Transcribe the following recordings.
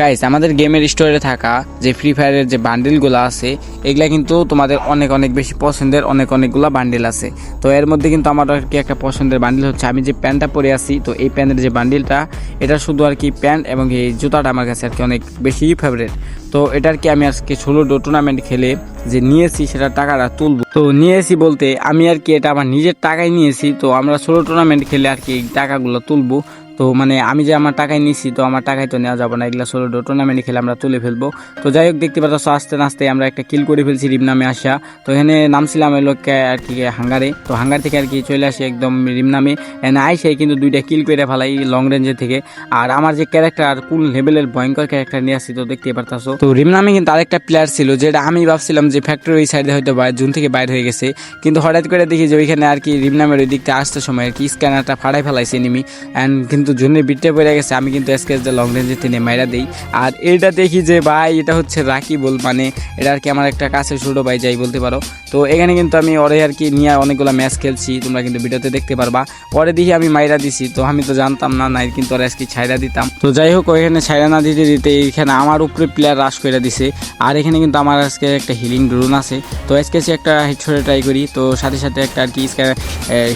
Guys, আমাদের গেমের স্টোরে থাকা যে ফ্রি ফায়ারের যে বান্ডেলগুলো আছে এগুলা কিন্তু তোমাদের অনেক অনেক বেশি পছন্দের অনেকগুলো বান্ডেল আছে। তো এর মধ্যে কিন্তু আমার আর কি একটা পছন্দের বান্ডেল হচ্ছে আমি যে প্যান্টটা পরে আছি। তো এই প্যান্টের যে বান্ডেলটা এটা শুধু আর কি প্যান্ট এবং এই জুতাটা আমার কাছে আর কি অনেক বেশি ফেভারিট। তো এটার কি আমি আজকে 16 টুর্নামেন্ট খেলে যে নিয়েছি সেটা টাকাটা তুলবো। তো নিয়েছি বলতে আমি আর কি এটা আমার নিজের টাকায় নিয়েছি। তো আমরা 16 টুর্নামেন্ট খেলে আর কি এই টাকাগুলো তুলবো। তো মানে আমি যে আমার টাকায় নিচ্ছি তো আমার টাকায় তো নেওয়া যাবে না, এগুলো 16 টুর্নামেন্টে খেলে আমরা তুলে ফেলবো। তো যাই হোক, দেখতে পাচ্ছ আস্তে আস্তে আমরা একটা কিল করে ফেলছি রিম নামে আসা। তো এখানে নামছিলাম এই লোককে আর কি হাঙ্গারে। তো হাঙ্গার থেকে আর কি চলে আসি একদম রিম নামে এনে আইসে কিন্তু 2টা কিল করে ফেলাই লং রেঞ্জে থেকে। আর আমার যে ক্যারেক্টার কোন লেভেলের ভয়ঙ্কর ক্যারেক্টার নিয়ে আসছি তো দেখতে পারতাছো। তো রিম নামে কিন্তু আরেকটা প্লেয়ার ছিল যেটা আমি ভাবছিলাম যে ফ্যাক্টরি ওই সাইডে হয়তো জুন থেকে বাইরে হয়ে গেছে, কিন্তু হঠাৎ করে দেখি যে ওইখানে আর কি রিম নামের ওই দিকটা আসতে সময় আর কি স্ক্যানারটা ফাড়াই ফেলাইছে এনিমি অ্যান্ড কিন্তু জুনের বিটটা পড়ে গেছে। আমি কিন্তু এসকেস লং রেঞ্জে থেকে মাইরা দেই। আর এটা দেখি যে ভাই এটা হচ্ছে রাকিবুল, মানে এটা আর কি আমার একটা কাছে ছোটো ভাই যাই বলতে পারো। তো এখানে কিন্তু আমি ওরে আর কি নিয়ে অনেকগুলো ম্যাচ খেলছি, তোমরা কিন্তু ভিডিওতে দেখতে পারবা। পরে দেখি আমি মাইরা দিছি, তো আমি তো জানতাম না নাই কিন্তু ওরা আজকে ছাইরা দিতাম। তো যাই হোক, ওইখানে ছাইরা না দিতে দিতে এখানে আমার উপরে প্লেয়ার রাশ করে দিছে। আর এখানে কিন্তু আমার আজকে একটা হিলিং ড্রোন আছে। তো আজকে একটা হেডশটে ট্রাই করি, তো সাথে সাথে একটা আর কি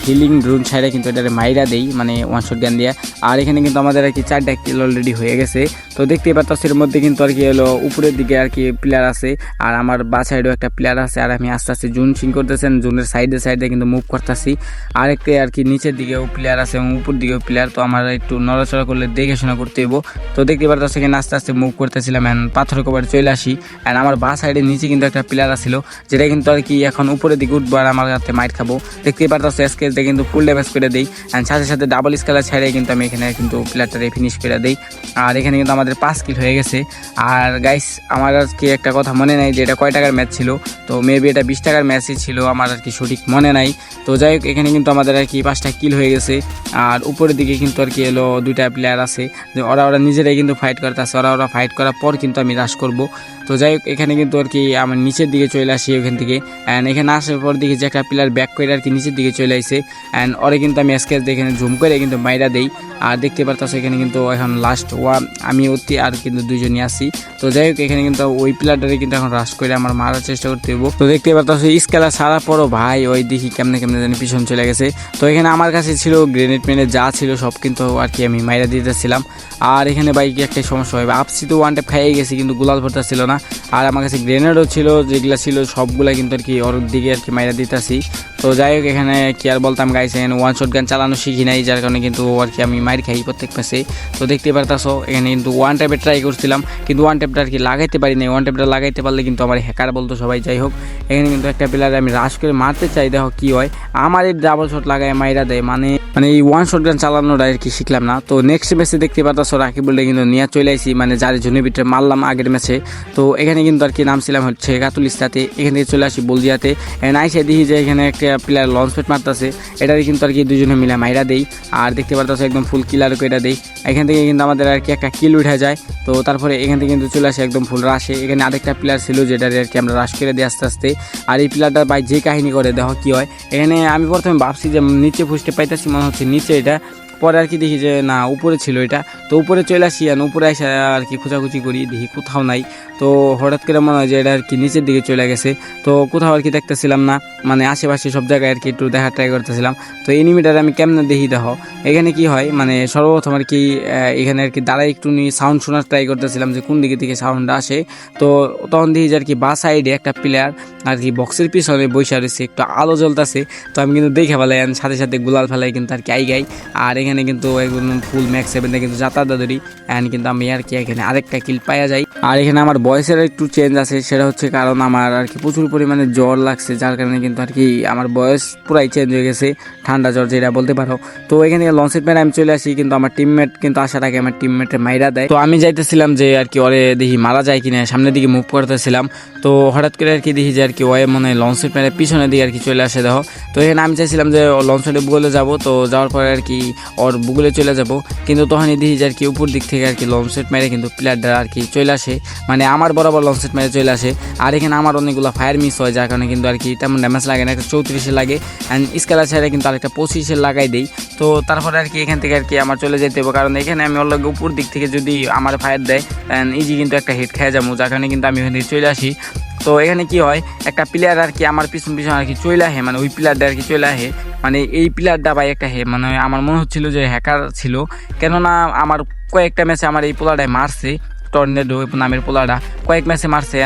হিলিং ড্রোন ছাইরা কিন্তু এটা মাইরা দেই, মানে ওয়ান শট গান দিয়ে। আর এখানে কিন্তু আমাদের আর কি 4টা কিল অলরেডি হয়ে গেছে। তো দেখতেই পাচ্ছ এর মধ্যে কিন্তু আর কি হলো উপরের দিকে আর কি প্লেয়ার আছে আর আমার বা সাইডেও একটা প্লেয়ার আছে। আর আমি আস্তে আস্তে জুন সিং করতেছেন, জুনের সাইডে কিন্তু মুভ করতেছি। আরেকটা আর কি নিচের দিকেও প্লেয়ার আছে এবং উপর দিকেও প্লেয়ার। তো আমার একটু নড়াচড়া করলে দেখে শোনা করতে হইব। তো দেখতে পাচ্ছ সেখানে আস্তে আস্তে মুভ করতেছিলাম অ্যান্ড পাথরের কভারে চলে আসি। অ্যান্ড আমার বা সাইডের নিচে কিন্তু একটা প্লেয়ার আছিল যেটা কিন্তু আর কি এখন উপরের দিকে উঠবো আর আমার হাতে মাইট খাবো। দেখতেই পাচ্ছ স্কেলটা কিন্তু ফুল ড্যামেজ করে দেই অ্যান্ড সাথে সাথে ডাবল স্কেলার ছাড়াই কিন্তু আমি এখানে কিন্তু প্লেয়ারটারে ফিনিশ করে দেই। আর এখানে কিন্তু আমাদের 5 কিল হয়ে গেছে। আর গাইস, আমার আজকে একটা কথা মনে নাই যে এটা কয় টাকার ম্যাচ ছিল। তো মেবি এটা 20 টাকার ম্যাচই ছিল, আমার আর কি সঠিক মনে নাই। তো যাই হোক, এখানে কিন্তু আমাদের আর কি 5টা কিল হয়ে গেছে। আর উপরের দিকে কিন্তু আর কি এলো 2টা প্লেয়ার আছে যে ওরা নিজেরাই কিন্তু ফাইট করতেছে। ওরা ফাইট করার পর কিন্তু আমি রাশ করব। তো যাই হোক, এখানে কিন্তু আর কি আমার নিচের দিকে চলে আসি ওখান থেকে। অ্যান্ড এখানে আসার পর দেখি যে একটা প্লেয়ার ব্যাক করে আর কি নিচের দিকে চলে আসে। অ্যান্ড ওরে কিন্তু আমি স্কেচ দিয়ে এখানে জুম করে কিন্তু মাইরা দেই। আর দেখতে পারতাছো এখানে কিন্তু এখন লাস্ট আমি অতি আর কিন্তু 2জনই আসি। তো যাই হোক, এখানে কিন্তু ওই প্লেয়ারটারে কিন্তু এখন রাশ করে আমার মারার চেষ্টা করতে হইব। তো দেখতে পারতাছো স্কেলার ছাড়া পরও ভাই ওই দেখি কেমনে জানি পিছন চলে গেছে। তো এখানে আমার কাছে ছিল গ্রেনেড মেনে যা ছিল সব কিন্তু আর কি আমি মাইরা দিতেছিলাম। আর এখানে বাইকে একটা সমস্যা হবে, আপসি তো 1 ট্যাপ খাইয়ে গেছি কিন্তু গুলাল ভর্তা ছিল না। আর আমার কাছে গ্রেনেডও ছিল, যেগুলো ছিল সবগুলা কিন্তু আর কি ওর দিকে আর কি মাইরা দিতেছি। তো যাই হোক, এখানে কি আর বলতাম গাইস, এখানে ওয়ান শট গান চালানো শিখি নাই, যার কারণে কিন্তু আর কি আমি মাইর খাই প্রত্যেক পাশে। তো দেখতে পারতাছো এখানে কিন্তু 1 ট্যাপে ট্রাই করছিলাম কিন্তু 1 ট্যাপটা আর কি লাগাইতে পারি নাই। 1 ট্যাপটা লাগাইতে পারলে কিন্তু আমার হ্যাকার বলতো সবাই। যাই হোক, এখানে কিন্তু একটা প্লেয়ার আমি রাশ করে মারতে চাই, দেখো কি হয়, আমার এই ডাবল শট লাগায় মাইরা দেয়। মানে এই ওয়ান শট গান চালানোটা আর কি শিখলাম না। তো নেক্সট ম্যাচে দেখতে পারতাছো রাকিবুলটা কিন্তু নিয়ে চলে আসি, মানে যার জনের ভিতরে মারলাম আগের ম্যাচে। তো এখানে কিন্তু আর কি নামছিলাম হচ্ছে গাতুলিস্তাতে, এখান থেকে চলে আসি বলদিয়াতে। আইসে দেখি যে এখানে একটা প্লেয়ার লঞ্চ প্যাড মারতেছে, এটাকে কিন্তু আর কি 2জনে মিলে মাইরা দেই। আর দেখতে পারতাছো একদম ফুল কিলার করে দেই। এখান থেকে কিন্তু আমাদের আর কি একটা কিল উঠে যায়। তো তারপরে এখান থেকে কিন্তু চলে আসে একদম ফুল রাশে। এখানে আরেকটা প্লেয়ার ছিল যেটার আর কি আমরা রাশ করে দিই আস্তে আস্তে। আর এই প্লেয়ারটা ভাই যে কাহিনী করে দেখো কি হয়। এখানে আমি প্রথমে ভাবছি যে নিচে ফুসতে পাইতেছি, মনে হচ্ছে নিচে এটা, পরে আর কি দেখি যে না উপরে ছিল এটা। তো উপরে চলে আসি আর উপরে এসে আর কি খোঁজাখুঁজি করি, দেখি কোথাও নাই। তো হঠাৎ করে মনে হয় যে এটা আর কি নিচের দিকে চলে গেছে। তো কোথাও আর কি দেখতেছিলাম না, মানে আশেপাশে সব জায়গায় আর কি একটু দেখার ট্রাই করতেছিলাম। তো এনিমিটার আমি কেমনে দেখি দেখো এখানে কি হয়, মানে সর্বপ্রথম আর কি এখানে আর কি দাঁড়াই একটু নিয়ে সাউন্ড শোনার ট্রাই করতেছিলাম যে কোন দিকে থেকে সাউন্ডটা আসে। তো তখন দেখি যে আর কি বা সাইডে একটা প্লেয়ার আর কি বক্সের পিছনে বসে রয়েছে, একটু আলো জ্বলতেছে। তো আমি কিন্তু দেখে ফেলাই সাথে সাথে গুলাল ফেলাই কিন্তু আর কি গাই। আর এখানে কিন্তু একদম ফুল ম্যাক্স 7 কিন্তু যাতা দাদুরি অ্যান্ড কিন্তু আমি আর কি এখানে আরেকটা কিল পাওয়া যাই। আর এখানে আমার বয়সের একটু চেঞ্জ আছে, সেটা হচ্ছে কারণ আমার আর কি প্রচুর পরিমাণে জ্বর লাগছে, যার কারণে কিন্তু আর কি আমার বয়স পুরাই চেঞ্জ হয়ে গেছে, ঠান্ডা জ্বর যেটা বলতে পারো। তো এখানে লঞ্চের প্যানে আমি চলে আসি, কিন্তু আমার টিমমেট কিন্তু আসার আগে আমার টিমমেটের মাইরা দেয়। তো আমি যাইতেছিলাম যে আর কি ওরে দেখি মারা যায় কিনা, সামনের দিকে মুভ করতেছিলাম। তো হঠাৎ করে আর কি দেখি যে আর আর কি ওয়ে মনে হয় লঞ্চ সেট মেরে পিছনের দিকে আর কি চলে আসে দেখো। তো এখানে আমি চাইছিলাম যে লঞ্চ সেটে বুগলে যাবো, তো যাওয়ার পরে আর কি ওর বুগলে চলে যাব, কিন্তু তখনই দেখি যে আর কি উপর দিক থেকে আর কি লঞ্চ সেট মেরে কিন্তু প্লেয়ারটা আর কি চলে আসে, মানে আমার বরাবর লঞ্চ সেট মেরে চলে আসে। আর এখানে আমার অনেকগুলো ফায়ার মিস হয়, যার কারণে কিন্তু আর কি তেমন ড্যামেজ লাগে না, একটা 34-এ লাগে অ্যান্ড স্কেলার ছাড়া কিন্তু আরেকটা 25-এ লাগাই দেই। তো তারপরে আর কি এখান থেকে আর কি আমার চলে যেতে হবে, কারণ এখানে আমি অলরেডি উপর দিক থেকে যদি আমার ফায়ার দেয় ইজি কিন্তু একটা হিট খেয়ে যাবো, যার কারণে কিন্তু আমি এখান থেকে চলে আসি। তো এখানে কি হয়, একটা প্লেয়ার আর কি আমার পিছন পিছন আর কি চলে আসে, মানে ওই প্লেয়ারটা আর কি চলে আসে, মানে এই প্লেয়ারটা ভাই একটা মানে আমার মনে হচ্ছিল যে হ্যাকার ছিল, কেননা আমার কয়েকটা ম্যাচে আমার এই পোলাটায় মারছে, টর্নেডো নামের পোলাটা কয়েক ম্যাচে মারছে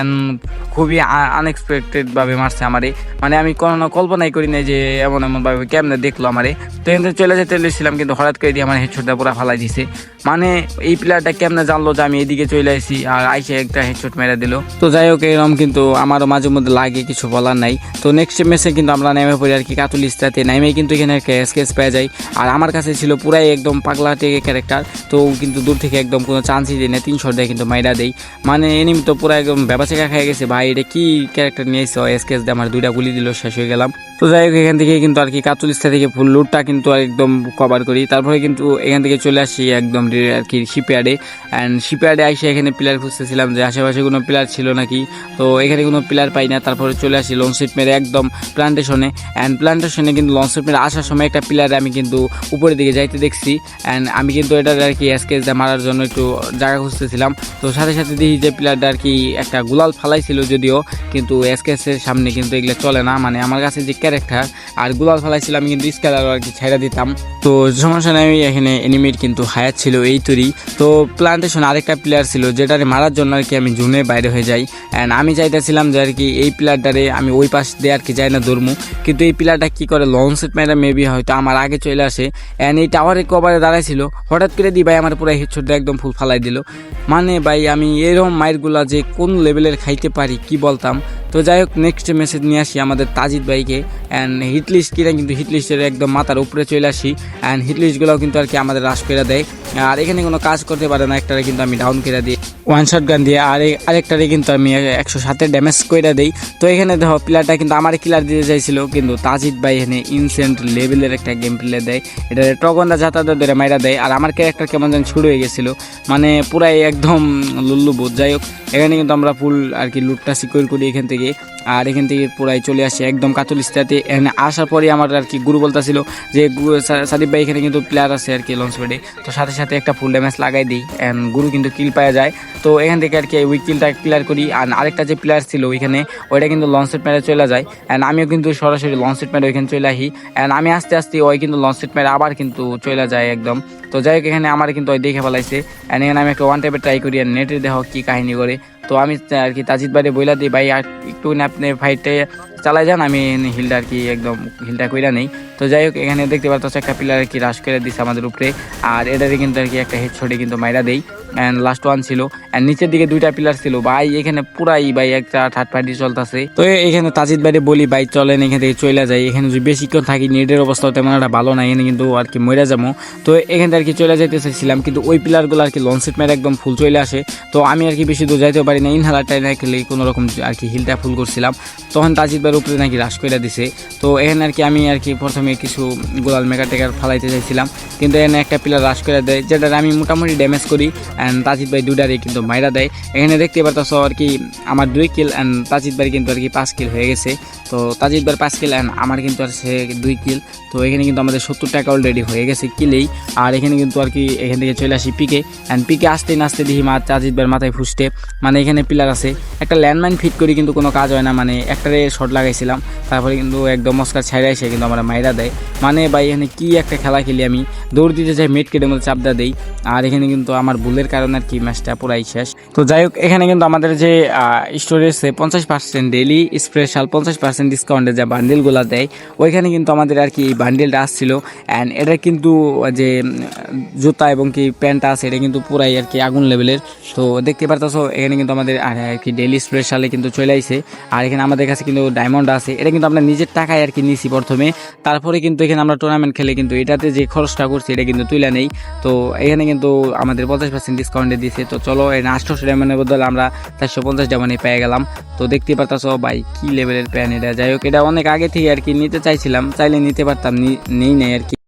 খুবই আনএক্সপেক্টেডভাবে মারছে আমারে, মানে আমি কোনো কল্পনাই করি নাই যে এমনভাবে কেমনে দেখলো আমারে। তো এখান থেকে চলে যেতে লেছিলাম, কিন্তু হঠাৎ করে দিয়ে আমার হেডশটটা পুরো ফালাই দিছে, মানে এই প্লেয়ারটা কেমনে জানলো যে আমি এদিকে চলে আসি আর আইসে একটা হেডশট মেরে দিল। তো যাই হোক এরকম কিন্তু আমারও মাঝে মধ্যে লাগে, কিছু বলার নাই। তো নেক্সট ম্যাচে কিন্তু আমরা নেমে পড়ি আর কি কাতুলিস্তাতে, নেমে কিন্তু এখানে একটা স্কেচ পেয়ে যাই, আর আমার কাছে ছিল পুরাই একদম পাগলা টেকে ক্যারেক্টার, তো কিন্তু দূর থেকে একদম কোনো চান্সই দিই না, 3 শট দেয় কিন্তু মাইরা দেই, মানে এনিমি তো পুরো একদম ব্যাপাচেকা খেয়ে গেছে, ভাই এটা কি ক্যারেক্টার নিয়ে এসে স্কেচ দিয়ে আমার 2টা গুলি দিল, শেষ হয়ে গেলাম। তো যাই হোক এখান থেকে কিন্তু আর কি কাতুলিস্তা থেকে ফুল লুটটা কিন্তু একদম কভার করি, তারপরে কিন্তু এখান থেকে চলে আসি একদম আর কি শিপইয়ার্ডে, অ্যান্ড শিপইয়ার্ডে আইসে এখানে প্লেয়ার খুঁজতেছিলাম যে আশেপাশে কোনো প্লেয়ার ছিল নাকি, তো এখানে কোনো প্লেয়ার পাই না। তারপরে চলে আসি লঞ্চ শিট মেরে একদম প্লান্টেশনে, অ্যান্ড প্লান্টেশনে কিন্তু লঞ্চ শিট মেরে আসার সময় একটা প্লেয়ারে আমি কিন্তু উপরের দিকে যাইতে দেখছি, অ্যান্ড আমি কিন্তু এটা আর কি স্কেচ দিয়ে মারার জন্য একটু জায়গা খুঁজতেছিলাম। তো সাথে সাথে দেখি যে প্লেয়ারটা আর কি একটা গুলাল ফালাইছিল, যদিও কিন্তু স্কেচের সামনে কিন্তু এগুলো চলে না, মানে আমার কাছে যে ক্যারেক্টার আর গুলাল ফালাইছিল আমি কিন্তু স্কেলার আর কি ছেড়ে দিতাম। তো সমস্যা নেই, আমি এখানে এনিমির কিন্তু হায়াত ছিল এই তৈরি। তো প্লান্টেশন আরেকটা প্লেয়ার ছিল যেটারে মারার জন্য আর কি আমি জুনে বাইরে হয়ে যাই, অ্যান্ড আমি চাইতেছিলাম যে আর কি এই প্লেয়ারটারে আমি ওই পাশ দিয়ে আর কি যাই না ধরমু, কিন্তু এই প্লেয়ারটা কী করে লঞ্চ সেট মেরা মেবি হয়তো আমার আগে চলে আসে, অ্যান্ড এই টাওয়ারের কভারে দাঁড়াইছিল, হঠাৎ করে দিই ভাই আমার পুরো হেডশট একদম ফুল ফালাই দিল, মানে ভাই আমি এরকম মাইরগুলা যে কোন লেভেলের খাইতে পারি কি বলতাম। তো যাই হোক নেক্সট মেসেজ নিয়ে আসি আমাদের তাজিদ ভাইকে, অ্যান্ড হিটলিস্ট কিনা কিন্তু হিটলিস্টের একদম মাথার উপরে চলে আসি, অ্যান্ড হিটলিস্টগুলোও কিন্তু আর কি আমাদের রাশ করে দেয়, আর এখানে কোনো কাজ করতে পারে না, একটারে কিন্তু আমি ডাউন করে দিই 1 শট গান দিয়ে, আর আরেকটারে কিন্তু আমি 107 ড্যামেজ করে দিই। তো এখানে দেখো প্লেয়ারটা কিন্তু আমার কিলার দিতে চাইছিল, কিন্তু তাজিদ ভাই এখানে ইনসেন্ট লেভেলের একটা গেম প্লে দেয়, এটা টগন্দা যাতায়াত ধরে মাইরা দেয়, আর আমার ক্যারেক্টার কেমন যেন শুরু হয়ে গেছিলো, মানে পুরাই একদম লুল্লু বোধ। যাই হোক এখানে কিন্তু আমরা ফুল আর কি লুটটা সিকিউর করি এখান থেকে, আর এখান থেকে পুরাই চলে আসি একদম কাতুলিস্তাতে। এখানে আসার পরে আমার আর কি গুরু বলতেছিল যে সাদিব ভাই এখানে কিন্তু প্লেয়ার আছে আর কি লঞ্চ প্যাডে, তো সাথে সাথে একটা ফুল ড্যামেজ লাগাই দিই, অ্যান্ড গুরু কিন্তু কিল পাওয়া যায়। তো এখান থেকে আর কি ওই কিলটা ক্লিয়ার করি, আর আরেকটা যে প্লেয়ার ছিল ওইখানে ওইটা কিন্তু লঞ্চ সেট মেরে চলে যায়, অ্যান্ড আমিও কিন্তু সরাসরি লঞ্চ সেট মেরে ওইখানে চলে আসি, অ্যান্ড আমি আস্তে আস্তে ওই কিন্তু লঞ্চ সেট মেরে আবার কিন্তু চলে যায় একদম। তো যাই হোক এখানে আমার কিন্তু ওই দেখে ফেলাইছে, অ্যান্ড এখানে আমি একটা 1 টাইপে ট্রাই করি, আর নেটে দেখো কী কাহিনী করে। তো আমি আর কি তাজিদ ভাইরে বইলা দিই ভাই আর একটু আপনি ফাইটে চালাই যান, আমি হিলটা আর কি একদম হিলটা কইরা নেই। তো যাই হোক এখানে দেখতে পারতো একটা প্লেয়ার আর কি রাশ করে দিচ্ছে আমাদের উপরে, আর এটারে কিন্তু আর কি একটা হেডশটে কিন্তু মাইরা দেই, অ্যান্ড লাস্ট 1 ছিল, অ্যান্ড নিচের দিকে 2টা প্লেয়ার ছিল ভাই, এখানে পুরাই ভাই একটা থার্ড পার্টি চলতেছে। তো এখানে তাজিদ ভাইরে বলি ভাই চলেন এখান থেকে চলে যাই, এখানে যদি বেশিক্ষণ থাকি নেটের অবস্থা তেমন একটা ভালো না, এখানে কিন্তু আর কি মরে যাবো। তো এখান থেকে আর কি চলে যাইতে চাইছিলাম, কিন্তু ওই প্লেয়ারগুলো আর কি লঞ্চ সেট মেরে একদম ফুল চলে আসে, তো আমি আর কি বেশি দূর যাইতেও পারি না, ইনহালারটাই না খেলে কোনো রকম আর কি হিলটা ফুল করছিলাম, তখন তাজিদ ভাইয়ের উপরে নাকি রাশ করে দিছে। তো এখানে আর কি আমি আর কি প্রথমে কিছু গোলাল মেগা টেকার ফালাইতে চাইছিলাম, কিন্তু এখানে একটা প্লেয়ার রাশ করে দেয়, যেটা আমি মোটামুটি ড্যামেজ করি, অ্যান্ড তাজিদ ভাই 2টারই কিন্তু মাইরা দেয়। এখানে দেখতে পারতেছো আর কি আমার 2 কিল, অ্যান্ড তাজিদ ভাই কিন্তু আর কি 5 কিল হয়ে গেছে। তো তাজিদ ভাইয়ের 5 কিল অ্যান্ড আমার কিন্তু আর সে 2 কিল। তো এখানে কিন্তু আমাদের 70 টাকা অলরেডি হয়ে গেছে কিলেই। আর এখানে কিন্তু আর কি এখান থেকে চলে আসি পিকে, অ্যান্ড পিকে আসতে নাচতে দেখি তাজিদ ভাইয়ের মাথায় ফুসতে, মানে এখানে পিলার আছে, একটা ল্যান্ডমাইন ফিট করি কিন্তু কোনো কাজ হয় না, মানে একটারে শট লাগাইছিলাম, তারপরে কিন্তু একদম মস্কার ছাইড়া এসে কিন্তু আমার মাইরা দেয়, মানে ভাই এখানে কি একটা খেলা খেলি, আমি দৌড় দিতে যাই মেট কেটের মধ্যে চাপদা দেই, আর এখানে কিন্তু আমার ভুলের কারণে আর কি ম্যাচটা পুরাই শেষ। তো যাই হোক এখানে কিন্তু আমাদের যে স্টোরেজে 50% ডেইলি স্পেশাল 50% ডিসকাউন্টে যে বান্ডেলগুলো দেয়, ওইখানে কিন্তু আমাদের আর কি এই বান্ডেলটা আসছিল, অ্যান্ড এটা কিন্তু যে জুতা এবং কি প্যান্টটা আছে এটা কিন্তু পুরাই আর কি আগুন লেভেলের। তো দেখতে পারতেছো এখানে কিন্তু আমাদের আর কি ডেইলি স্পেশালে কিন্তু চলে আইছে, আর এখানে আমাদের কাছে কিন্তু ডায়মন্ড আছে, এটা কিন্তু আমরা নিজের টাকায় আর কি নিছি প্রথমে, তারপরে কিন্তু এখানে আমরা টুর্নামেন্ট খেলে কিন্তু এটাতে যে খরচটা করছি এটা কিন্তু তুলে নেই। তো এখানে কিন্তু আমাদের 50% 50% ডিসকাউন্টে দিছে। তো চলো এই 800 ডায়মন্ডের বদলে আমরা 450 ডায়মন্ডে পেয়ে গেলাম। তো দেখতে পারতাছো ভাই কি লেভেলের প্যান এটা। যাই হোক এটা অনেক আগে থেকে আর কি নিতে চাইছিলাম, চাইলে নিতে পারতাম, নেই আর কি।